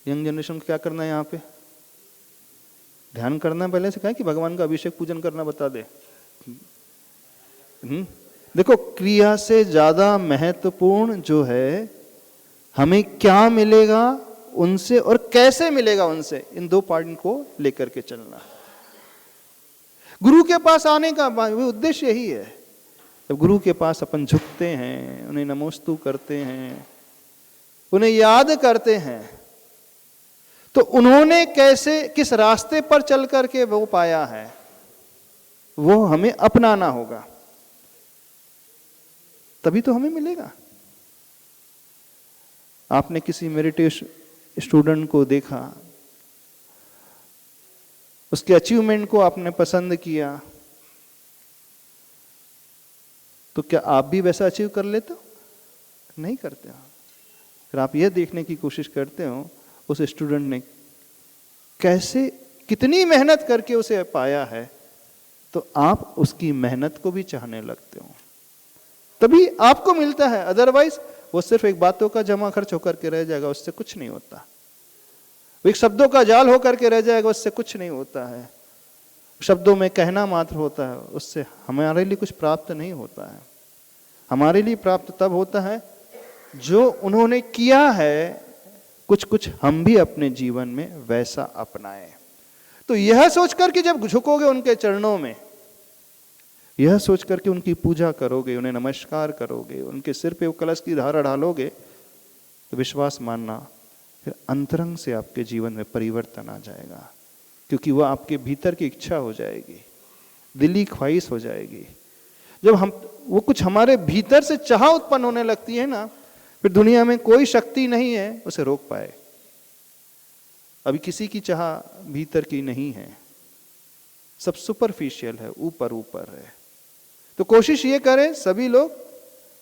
यंग जनरेशन को क्या करना है? यहाँ पे ध्यान करना पहले से कहा कि भगवान का अभिषेक पूजन करना बता दे। देखो, क्रिया से ज्यादा महत्वपूर्ण जो है हमें क्या मिलेगा उनसे और कैसे मिलेगा उनसे, इन दो पॉइंट को लेकर के चलना। गुरु के पास आने का उद्देश्य यही है। जब गुरु के पास अपन झुकते हैं, उन्हें नमोस्तु करते हैं, उन्हें याद करते हैं, तो उन्होंने कैसे, किस रास्ते पर चल करके वो पाया है, वो हमें अपनाना होगा, तभी तो हमें मिलेगा। आपने किसी मेडिटेशन स्टूडेंट को देखा, उसके अचीवमेंट को आपने पसंद किया, तो क्या आप भी वैसा अचीव कर लेते हो? नहीं करते हो। फिर आप यह देखने की कोशिश करते हो उस स्टूडेंट ने कैसे, कितनी मेहनत करके उसे पाया है, तो आप उसकी मेहनत को भी चाहने लगते हो, तभी आपको मिलता है। अदरवाइज वो सिर्फ एक बातों का जमा खर्च होकर के रह जाएगा, उससे कुछ नहीं होता। वो एक शब्दों का जाल होकर के रह जाएगा, उससे कुछ नहीं होता है। शब्दों में कहना मात्र होता है, उससे हमारे लिए कुछ प्राप्त नहीं होता है। हमारे लिए प्राप्त तब होता है जो उन्होंने किया है, कुछ कुछ हम भी अपने जीवन में वैसा अपनाएं। तो यह सोचकर कि जब झुकोगे उनके चरणों में, यह सोचकर के उनकी पूजा करोगे, उन्हें नमस्कार करोगे, उनके सिर पे वो कलश की धारा डालोगे, तो विश्वास मानना फिर अंतरंग से आपके जीवन में परिवर्तन आ जाएगा, क्योंकि वह आपके भीतर की इच्छा हो जाएगी, दिली ख्वाहिश हो जाएगी। जब हम वो कुछ हमारे भीतर से चाह उत्पन्न होने लगती है ना, फिर दुनिया में कोई शक्ति नहीं है उसे रोक पाए। अभी किसी की चाह भीतर की नहीं है, सब सुपरफिशियल है, ऊपर ऊपर है। तो कोशिश ये करें सभी लोग,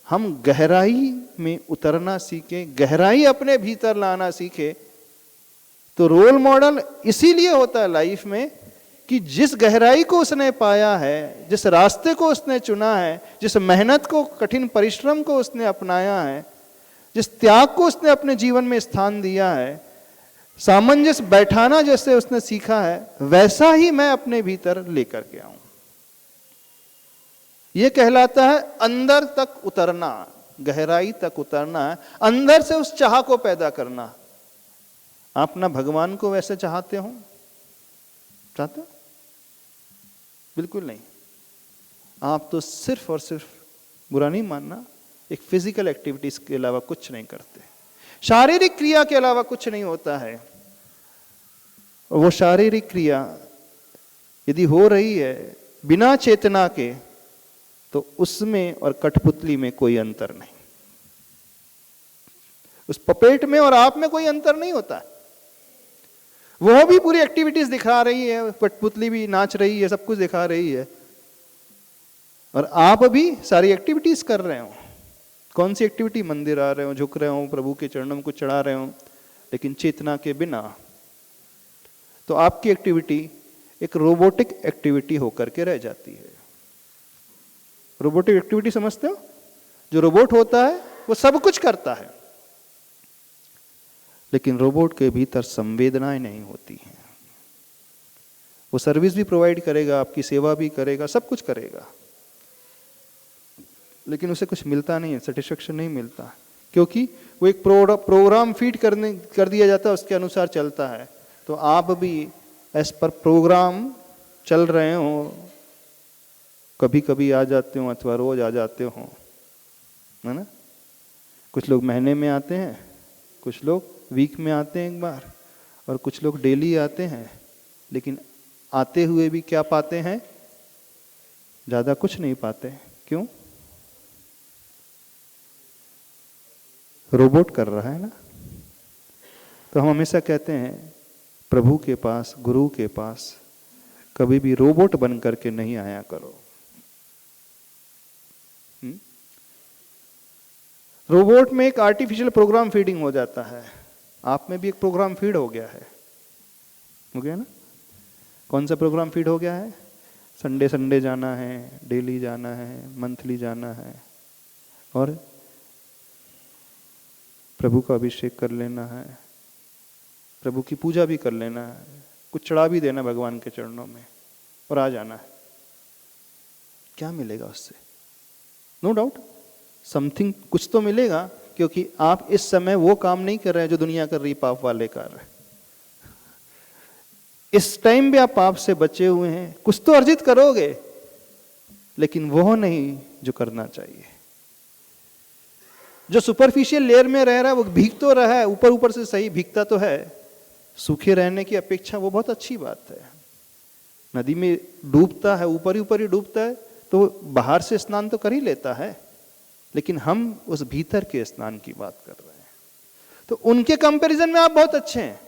हम गहराई में उतरना सीखें, गहराई अपने भीतर लाना सीखें। तो रोल मॉडल इसीलिए होता है लाइफ में कि जिस गहराई को उसने पाया है, जिस रास्ते को उसने चुना है, जिस मेहनत को, कठिन परिश्रम को उसने अपनाया है, जिस त्याग को उसने अपने जीवन में स्थान दिया है, सामंजस्य बैठाना जैसे उसने सीखा है, वैसा ही मैं अपने भीतर लेकर के आऊं। यह कहलाता है अंदर तक उतरना, गहराई तक उतरना है, अंदर से उस चाह को पैदा करना। आप ना भगवान को वैसे चाहते हो? चाहते हो? बिल्कुल नहीं। आप तो सिर्फ और सिर्फ, बुरा नहीं मानना, एक फिजिकल एक्टिविटीज के अलावा कुछ नहीं करते, शारीरिक क्रिया के अलावा कुछ नहीं होता है। और वो शारीरिक क्रिया यदि हो रही है बिना चेतना के, तो उसमें और कठपुतली में कोई अंतर नहीं। उस पपेट में और आप में कोई अंतर नहीं होता। वो भी पूरी एक्टिविटीज दिखा रही है, कठपुतली भी नाच रही है, सब कुछ दिखा रही है, और आप भी सारी एक्टिविटीज कर रहे हो। कौन सी एक्टिविटी? मंदिर आ रहे हो, झुक रहे हो, प्रभु के चरणों में कुछ चढ़ा रहे हो, लेकिन चेतना के बिना। तो आपकी एक्टिविटी एक रोबोटिक एक्टिविटी होकर के रह जाती है। रोबोटिक एक्टिविटी समझते हो? जो रोबोट होता है वो सब कुछ करता है, लेकिन रोबोट के भीतर संवेदनाएं नहीं होती हैं। वो सर्विस भी प्रोवाइड करेगा, आपकी सेवा भी करेगा, सब कुछ करेगा, लेकिन उसे कुछ मिलता नहीं है, सेटिस्फेक्शन नहीं मिलता, क्योंकि वो एक प्रोग्राम फीड कर दिया जाता है, उसके अनुसार चलता है। तो आप भी एज पर प्रोग्राम चल रहे हो, कभी कभी आ जाते हो अथवा रोज आ जाते हो, है ना। कुछ लोग महीने में आते हैं, कुछ लोग वीक में आते हैं एक बार, और कुछ लोग डेली आते हैं, लेकिन आते हुए भी क्या पाते हैं? ज़्यादा कुछ नहीं पाते। क्यों? रोबोट कर रहा है ना। तो हम हमेशा कहते हैं प्रभु के पास, गुरु के पास कभी भी रोबोट बन करके नहीं आया करो। रोबोट में एक आर्टिफिशियल प्रोग्राम फीडिंग हो जाता है, आप में भी एक प्रोग्राम फीड हो गया है, हो गया ना। कौन सा प्रोग्राम फीड हो गया है? संडे संडे जाना है, डेली जाना है, मंथली जाना है, और प्रभु का अभिषेक कर लेना है, प्रभु की पूजा भी कर लेना है, कुछ चढ़ा भी देना भगवान के चरणों में, और आ जाना है। क्या मिलेगा उससे? नो डाउट समथिंग, कुछ तो मिलेगा, क्योंकि आप इस समय वो काम नहीं कर रहे हैं जो दुनिया कर रही, पाप वाले कार्य। इस टाइम भी आप पाप से बचे हुए हैं, कुछ तो अर्जित करोगे, लेकिन वो नहीं जो करना चाहिए। जो सुपरफिशियल लेयर में रह रहा है वो भीग तो रहा है, ऊपर ऊपर से सही भीगता तो है, सूखे रहने की अपेक्षा वो बहुत अच्छी बात है। नदी में डूबता है, ऊपर ही डूबता है, तो बाहर से स्नान तो कर ही लेता है, लेकिन हम उस भीतर के स्नान की बात कर रहे हैं। तो उनके कंपैरिजन में आप बहुत अच्छे हैं।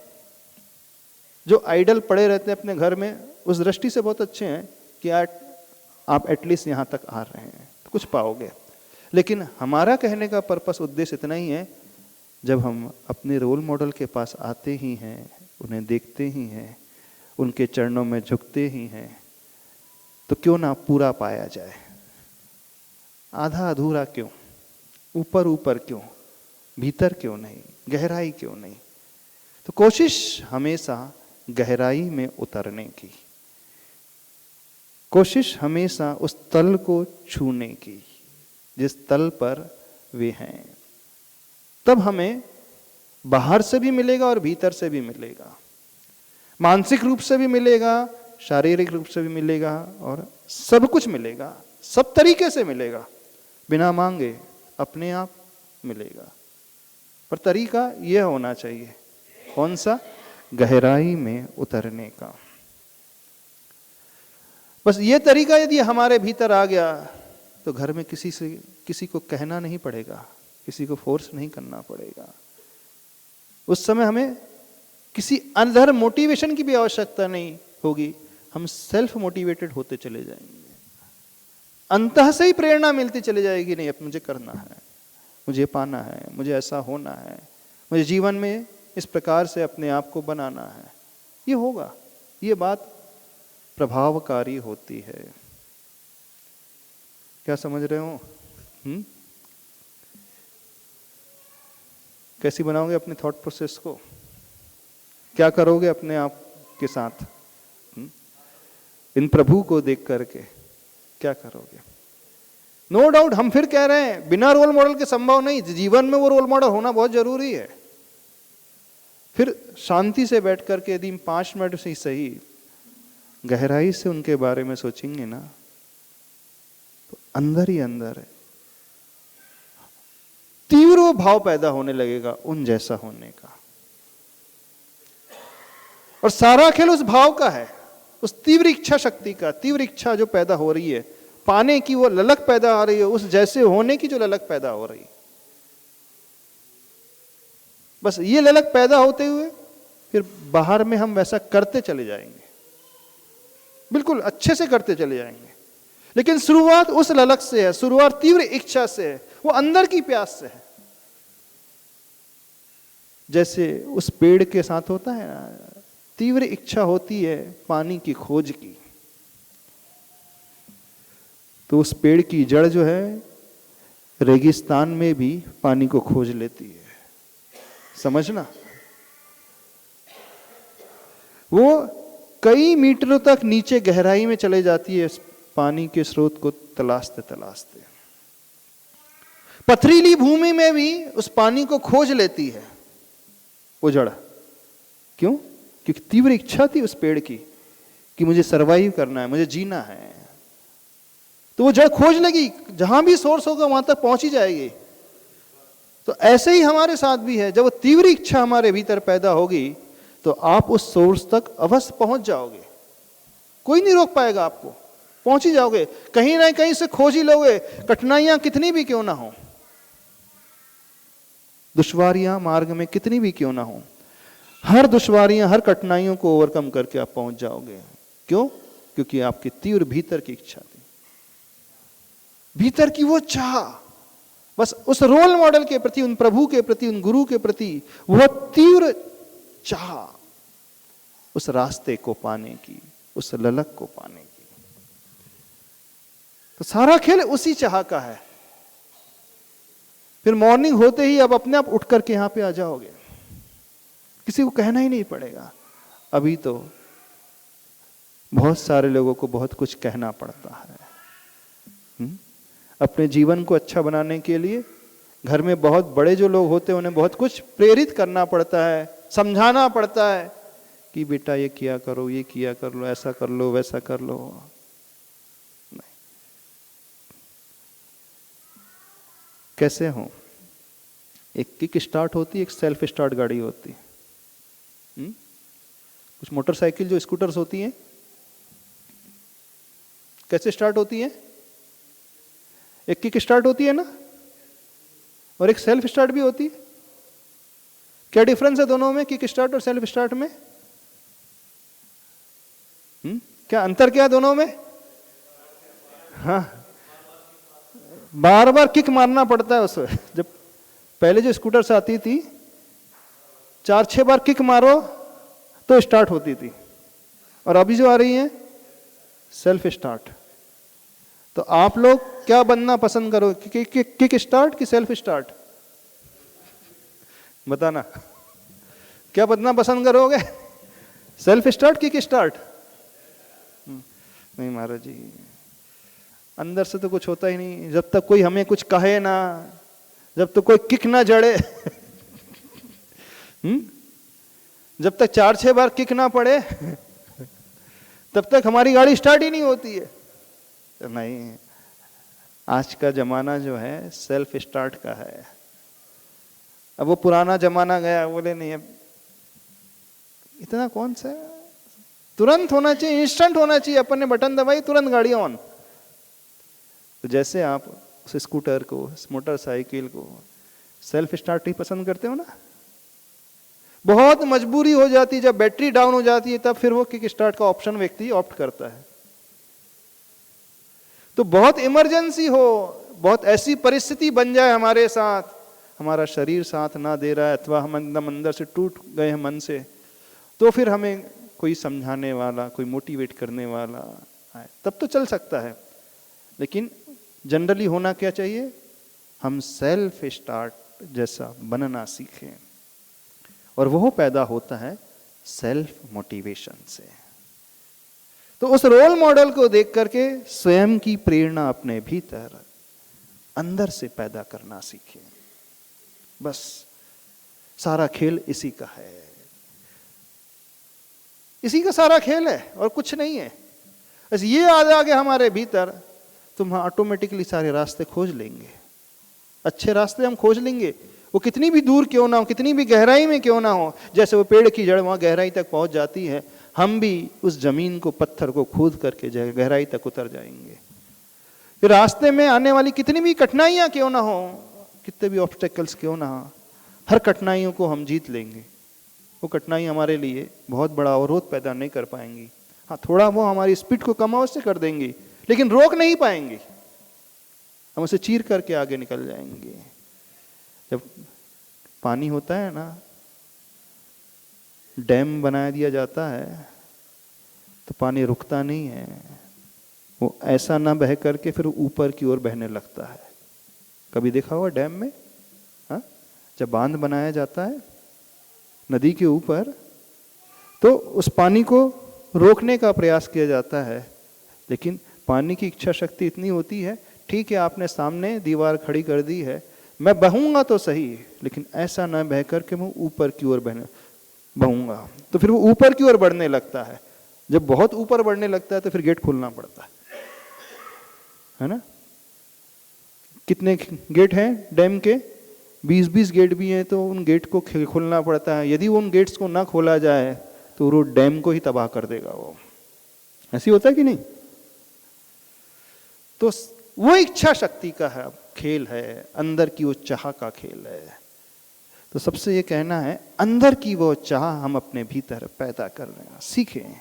जो आइडल पड़े रहते हैं अपने घर में, उस दृष्टि से बहुत अच्छे हैं कि आप एटलीस्ट यहां तक आ रहे हैं तो कुछ पाओगे। लेकिन हमारा कहने का पर्पस, उद्देश्य इतना ही है, जब हम अपने रोल मॉडल के पास आते ही हैं, उन्हें देखते ही हैं, उनके चरणों में झुकते ही हैं, तो क्यों ना पूरा पाया जाए। आधा अधूरा क्यों? ऊपर ऊपर क्यों? भीतर क्यों नहीं? गहराई क्यों नहीं? तो कोशिश हमेशा गहराई में उतरने की, कोशिश हमेशा उस तल को छूने की जिस तल पर वे हैं। तब हमें बाहर से भी मिलेगा और भीतर से भी मिलेगा, मानसिक रूप से भी मिलेगा, शारीरिक रूप से भी मिलेगा, और सब कुछ मिलेगा, सब तरीके से मिलेगा, बिना मांगे अपने आप मिलेगा। पर तरीका यह होना चाहिए, कौन सा? गहराई में उतरने का। बस ये तरीका यदि हमारे भीतर आ गया तो घर में किसी को कहना नहीं पड़ेगा, किसी को फोर्स नहीं करना पड़ेगा। उस समय हमें किसी अदर मोटिवेशन की भी आवश्यकता नहीं होगी, हम सेल्फ मोटिवेटेड होते चले जाएंगे। अंतः से ही प्रेरणा मिलती चली जाएगी, नहीं अब मुझे करना है, मुझे पाना है, मुझे ऐसा होना है, मुझे जीवन में इस प्रकार से अपने आप को बनाना है। ये होगा, ये बात प्रभावकारी होती है। क्या समझ रहे हो? कैसी बनाओगे अपने थॉट प्रोसेस को? क्या करोगे अपने आप के साथ? इन प्रभु को देख करके क्या करोगे? नो डाउट हम फिर कह रहे हैं बिना रोल मॉडल के संभव नहीं, जीवन में वो रोल मॉडल होना बहुत जरूरी है। फिर शांति से बैठ करके यदि 5 मिनट से सही गहराई से उनके बारे में सोचेंगे ना, तो अंदर ही अंदर तीव्र वो भाव पैदा होने लगेगा उन जैसा होने का। और सारा खेल उस भाव का है, उस तीव्र इच्छा शक्ति का। तीव्र इच्छा जो पैदा हो रही है, पाने की वो ललक पैदा आ रही है, उस जैसे होने की जो ललक पैदा हो रही है। बस ये ललक पैदा होते हुए फिर बाहर में हम वैसा करते चले जाएंगे, बिल्कुल अच्छे से करते चले जाएंगे। लेकिन शुरुआत उस ललक से है, शुरुआत तीव्र इच्छा से है, वो अंदर की प्यास से है। जैसे उस पेड़ के साथ होता है ना, तीव्र इच्छा होती है पानी की खोज की, तो उस पेड़ की जड़ जो है रेगिस्तान में भी पानी को खोज लेती है। समझना, वो कई मीटरों तक नीचे गहराई में चले जाती है पानी के स्रोत को तलाशते तलाशते। पथरीली भूमि में भी उस पानी को खोज लेती है वो जड़। क्यों? क्योंकि तीव्र इच्छा थी उस पेड़ की कि मुझे सरवाइव करना है, मुझे जीना है। तो वो जड़ खोज लेगी, जहां भी सोर्स होगा वहां तक पहुंच ही जाएगी। तो ऐसे ही हमारे साथ भी है, जब वो तीव्र इच्छा हमारे भीतर पैदा होगी तो आप उस सोर्स तक अवश्य पहुंच जाओगे, कोई नहीं रोक पाएगा आपको, पहुंच ही जाओगे, कहीं ना कहीं से खोज ही लोगे, कठिनाइयां कितनी भी क्यों ना हो, दुश्वारियां मार्ग में कितनी भी क्यों ना हो, हर दुश्वारियां हर कठिनाइयों को ओवरकम करके आप पहुंच जाओगे। क्यों? क्योंकि आपकी तीव्र भीतर की इच्छा थी, भीतर की वो चाह, बस उस रोल मॉडल के प्रति, उन प्रभु के प्रति, उन गुरु के प्रति वह तीव्र चाह, उस रास्ते को पाने की, उस ललक को पाने की। तो सारा खेल उसी चाह का है। फिर मॉर्निंग होते ही अब अपने आप उठ करके यहां पे आ जाओगे, किसी को कहना ही नहीं पड़ेगा। अभी तो बहुत सारे लोगों को बहुत कुछ कहना पड़ता है। अपने जीवन को अच्छा बनाने के लिए घर में बहुत बड़े जो लोग होते हैं उन्हें बहुत कुछ प्रेरित करना पड़ता है, समझाना पड़ता है कि बेटा ये किया करो, ये किया कर लो, ऐसा कर लो, वैसा कर लो। नहीं, कैसे हो? एक किक स्टार्ट होती, एक सेल्फ स्टार्ट गाड़ी होती। कुछ मोटरसाइकिल जो स्कूटर्स होती हैं कैसे स्टार्ट होती हैं? एक किक स्टार्ट होती है ना, और एक सेल्फ स्टार्ट भी होती है। क्या डिफरेंस है दोनों में, किक स्टार्ट और सेल्फ स्टार्ट में? क्या अंतर क्या है दोनों में? हाँ, बार बार किक मारना पड़ता है उसमें। जब पहले जो स्कूटर्स आती थी 4-6 बार किक मारो तो स्टार्ट होती थी, और अभी जो आ रही है सेल्फ स्टार्ट। तो आप लोग क्या बनना पसंद करो, किक स्टार्ट कि सेल्फ स्टार्ट? बताना, क्या बनना पसंद करोगे, सेल्फ स्टार्ट किक स्टार्ट? नहीं महाराज जी, अंदर से तो कुछ होता ही नहीं जब तक कोई हमें कुछ कहे ना, जब तक कोई किक ना जड़े जब तक 4-6 बार किक ना पड़े तब तक हमारी गाड़ी स्टार्ट ही नहीं होती है। नहीं, आज का जमाना जो है सेल्फ स्टार्ट का है। अब वो पुराना जमाना गया, बोले नहीं अब इतना कौन सा, तुरंत होना चाहिए, इंस्टेंट होना चाहिए, अपन ने बटन दबाई तुरंत गाड़ी ऑन। तो जैसे आप उस स्कूटर को, उस मोटरसाइकिल को सेल्फ स्टार्ट ही पसंद करते हो ना, बहुत मजबूरी हो जाती है, जब बैटरी डाउन हो जाती है तब फिर वो किक स्टार्ट का ऑप्शन व्यक्ति ऑप्ट करता है। तो बहुत इमरजेंसी हो, बहुत ऐसी परिस्थिति बन जाए हमारे साथ, हमारा शरीर साथ ना दे रहा है अथवा हम एकदम अंदर से टूट गए हैं मन से, तो फिर हमें कोई समझाने वाला, कोई मोटिवेट करने वाला आए, तब तो चल सकता है। लेकिन जनरली होना क्या चाहिए, हम सेल्फ स्टार्ट जैसा बनना सीखें, और वो पैदा होता है सेल्फ मोटिवेशन से। तो उस रोल मॉडल को देख करके स्वयं की प्रेरणा अपने भीतर अंदर से पैदा करना सीखें। बस सारा खेल इसी का है, इसी का सारा खेल है और कुछ नहीं है। बस ये आ गया हमारे भीतर, तो हम ऑटोमेटिकली सारे रास्ते खोज लेंगे, अच्छे रास्ते हम खोज लेंगे, वो कितनी भी दूर क्यों ना हो, कितनी भी गहराई में क्यों ना हो। जैसे वो पेड़ की जड़ वहां गहराई तक पहुंच जाती है, हम भी उस जमीन को, पत्थर को खोद करके गहराई तक उतर जाएंगे। फिर रास्ते में आने वाली कितनी भी कठिनाइयां क्यों ना हो, कितने भी ऑब्स्टेकल्स क्यों ना हो, हर कठिनाइयों को हम जीत लेंगे। वो कठिनाई हमारे लिए बहुत बड़ा अवरोध पैदा नहीं कर पाएंगी। हाँ, थोड़ा वो हमारी स्पीड को कम अवश्य कर देंगी, लेकिन रोक नहीं पाएंगे, हम उसे चीर करके आगे निकल जाएंगे। जब पानी होता है ना, डैम बना दिया जाता है तो पानी रुकता नहीं है, वो ऐसा ना बह करके फिर ऊपर की ओर बहने लगता है। कभी देखा हुआ डैम में? हाँ, जब बांध बनाया जाता है नदी के ऊपर, तो उस पानी को रोकने का प्रयास किया जाता है, लेकिन पानी की इच्छा शक्ति इतनी होती है, ठीक है आपने सामने दीवार खड़ी कर दी है, मैं बहूंगा तो सही, लेकिन ऐसा ना बह करके मैं ऊपर की ओर बहने, बढ़ूंगा, तो फिर वो ऊपर की ओर बढ़ने लगता है। जब बहुत ऊपर बढ़ने लगता है तो फिर गेट खोलना पड़ता है ना। कितने गेट हैं डैम के? 20-20 गेट भी हैं, तो उन गेट को खोलना पड़ता है। यदि उन गेट्स को ना खोला जाए तो वो डैम को ही तबाह कर देगा वो। ऐसी होता है कि नहीं? तो वो इच्छा शक्ति का है खेल है, अंदर की वो चाह का खेल है। तो सबसे ये कहना है, अंदर की वो चाह हम अपने भीतर पैदा करना सीखें।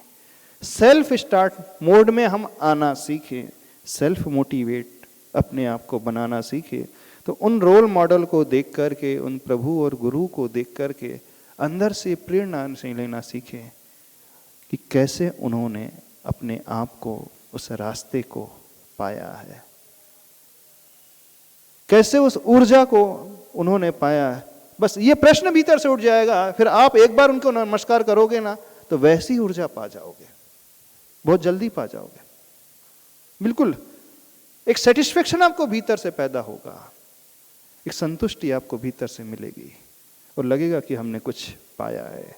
सेल्फ स्टार्ट मोड में हम आना सीखें, सेल्फ मोटिवेट अपने आप को बनाना सीखें। तो उन रोल मॉडल को देख करके, उन प्रभु और गुरु को देख करके अंदर से प्रेरणा से लेना सीखें कि कैसे उन्होंने अपने आप को उस रास्ते को पाया है, कैसे उस ऊर्जा को उन्होंने पाया है। बस ये प्रश्न भीतर से उठ जाएगा, फिर आप एक बार उनको नमस्कार करोगे ना तो वैसी ऊर्जा पा जाओगे, बहुत जल्दी पा जाओगे। बिल्कुल एक सेटिस्फेक्शन आपको भीतर से पैदा होगा, एक संतुष्टि आपको भीतर से मिलेगी और लगेगा कि हमने कुछ पाया है।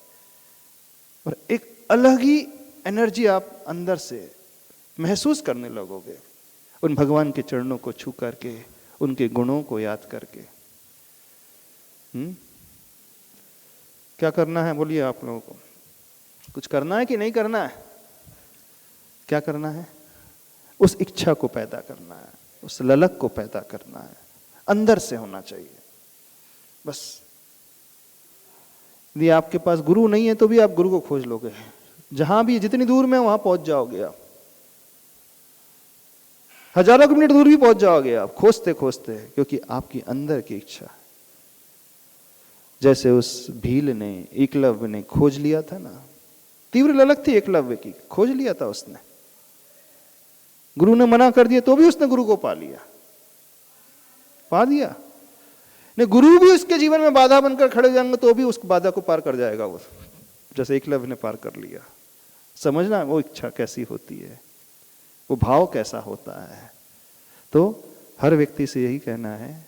और एक अलग ही एनर्जी आप अंदर से महसूस करने लगोगे, उन भगवान के चरणों को छू करके, उनके गुणों को याद करके। क्या करना है बोलिए आप लोगों को? कुछ करना है कि नहीं करना है? क्या करना है? उस इच्छा को पैदा करना है, उस ललक को पैदा करना है, अंदर से होना चाहिए बस। यदि आपके पास गुरु नहीं है तो भी आप गुरु को खोज लोगे, जहां भी जितनी दूर में वहां पहुंच जाओगे आप, हजारों किलोमीटर दूर भी पहुंच जाओगे आप खोजते खोजते, क्योंकि आपकी अंदर की इच्छा। जैसे उस भील ने, एकलव्य ने खोज लिया था ना, तीव्र ललक थी एकलव्य की, खोज लिया था उसने। गुरु ने मना कर दिया तो भी उसने गुरु को पा लिया, पा दिया। नहीं, गुरु भी उसके जीवन में बाधा बनकर खड़े हो जाएंगे तो भी उस बाधा को पार कर जाएगा वो, जैसे एकलव्य ने पार कर लिया। समझना वो इच्छा कैसी होती है, वो भाव कैसा होता है। तो हर व्यक्ति से यही कहना है,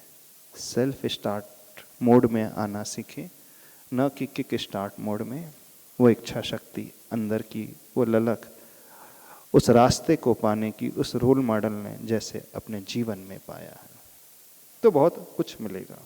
सेल्फ स्टार्ट मोड में आना सीखें, न कि किक स्टार्ट मोड में। वो इच्छा शक्ति अंदर की, वो ललक, उस रास्ते को पाने की उस रोल मॉडल ने जैसे अपने जीवन में पाया है, तो बहुत कुछ मिलेगा।